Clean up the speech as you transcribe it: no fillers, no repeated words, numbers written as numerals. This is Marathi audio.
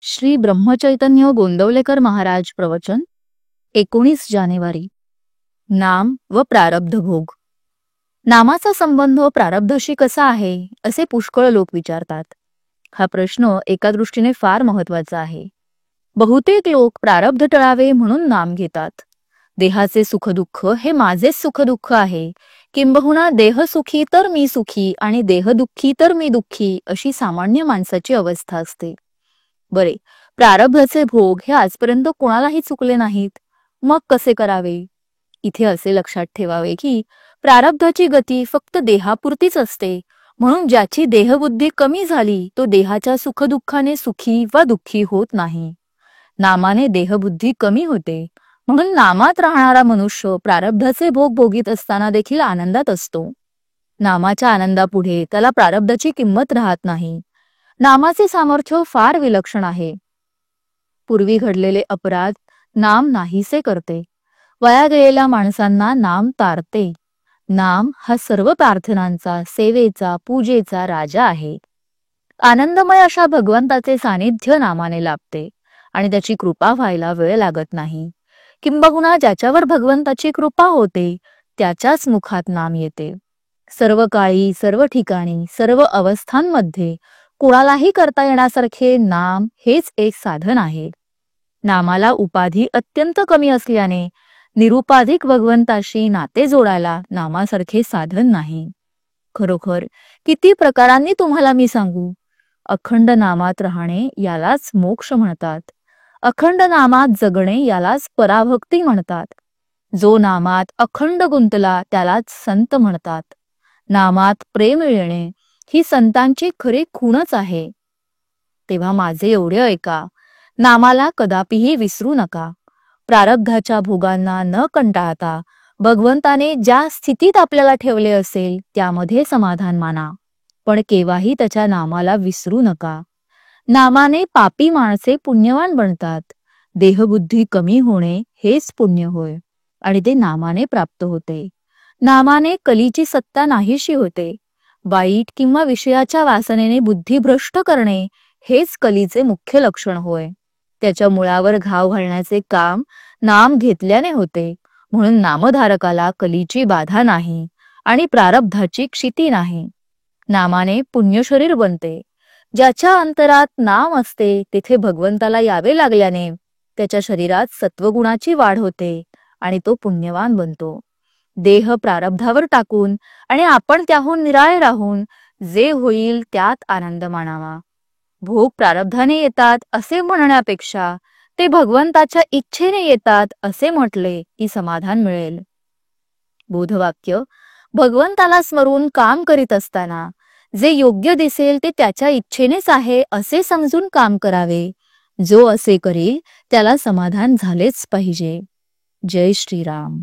श्री ब्रह्मचैतन्य गोंदवलेकर महाराज प्रवचन 19 जानेवारी. नाम व प्रारब्ध भोग. नामाचा संबंध प्रारब्धाशी कसा आहे असे पुष्कळ लोक विचारतात. हा प्रश्न एका दृष्टीने फार महत्वाचा आहे. बहुतेक लोक प्रारब्ध टळावे म्हणून नाम घेतात. देहाचे सुखदुःख हे माझेच सुखदुःख आहे, किंबहुना देह सुखी तर मी सुखी आणि देह दुःखी तर मी दुःखी अशी सामान्य माणसाची अवस्था असते. बरे, प्रारब्धाचे भोग हे आजपर्यंत कोणालाही चुकले नाहीत, मग कसे करावे? इथे असे लक्षात ठेवावे की प्रारब्धाची गती फक्त देहापुरतीच असते, म्हणून ज्याची देहबुद्धी कमी झाली तो देहाच्या सुखदुःखाने सुखी वा दुःखी होत नाही. नामाने देहबुद्धी कमी होते, म्हणून नामात राहणारा मनुष्य प्रारब्धाचे भोग भोगीत असताना देखील आनंदात असतो. नामाच्या आनंदापुढे त्याला प्रारब्धाची किंमत राहत नाही. नामाचे सामर्थ्य फार विलक्षण आहे. पूर्वी घडलेले अपराध नाम नाहीसे करते. वया गेलेल्या माणसांना नाम तारते. नाम हा सर्व प्रार्थनांचा, सेवेचा, पूजेचा राजा आहे. आनंदमय अशा भगवंताचे सानिध्य नामाने लाभते आणि त्याची कृपा व्हायला वेळ लागत नाही. किंबहुना ज्याच्यावर भगवंताची कृपा होते त्याच्याच मुखात नाम येते. सर्व काळी, सर्व ठिकाणी, सर्व अवस्थांमध्ये कोणालाही करता येण्यासारखे नाम हेच एक साधन आहे. नामाला उपाधी अत्यंत कमी असल्याने निरुपाधिक भगवंताशी नाते जोडायला नामासारखे साधन नाही. खरोखर किती प्रकारांनी तुम्हाला मी सांगू. अखंड नामात राहणे यालाच मोक्ष म्हणतात. अखंड नामात जगणे यालाच पराभक्ती म्हणतात. जो नामात अखंड गुंतला त्यालाच संत म्हणतात. नामात प्रेम येणे ही संतांची खरी खूणच आहे. तेव्हा माझे एवढे ऐका, नामाला कदापिही विसरू नका. प्रारब्धाच्या भोगांना न कंटाळता भगवंताने ज्या स्थितीत आपल्याला ठेवले असेल त्यामध्ये समाधान माना, पण केव्हाही त्याच्या नामाला विसरू नका. नामाने पापी माणसे पुण्यवान बनतात. देहबुद्धी कमी होणे हेच पुण्य होय आणि ते नामाने प्राप्त होते. नामाने कलीची सत्ता नाहीशी होते. वाईट किंवा विषयाच्या वासनेने बुद्धी भ्रष्ट करणे हेच कलीचे मुख्य लक्षण होय. त्याच्या मुळावर घाव घालण्याचे काम नाम घेतल्याने होते, म्हणून नामधारकाला कलीची बाधा नाही आणि प्रारब्धाची क्षिती नाही. नामाने पुण्यशरीर बनते. ज्याच्या अंतरात नाम असते तेथे भगवंताला यावे लागल्याने त्याच्या शरीरात सत्वगुणाची वाढ होते आणि तो पुण्यवान बनतो. देह प्रारब्धावर टाकून आणि आपण त्याहून निराळे राहून जे होईल त्यात आनंद मानावा. भोग प्रारब्धाने येतात असे म्हणण्यापेक्षा ते भगवंताच्या इच्छेने येतात असे म्हटले की समाधान मिळेल. बोधवाक्य: भगवंताला स्मरून काम करीत असताना जे योग्य दिसेल ते त्याच्या इच्छेनेच आहे असे समजून काम करावे. जो असे करील त्याला समाधान झालेच पाहिजे. जय श्रीराम.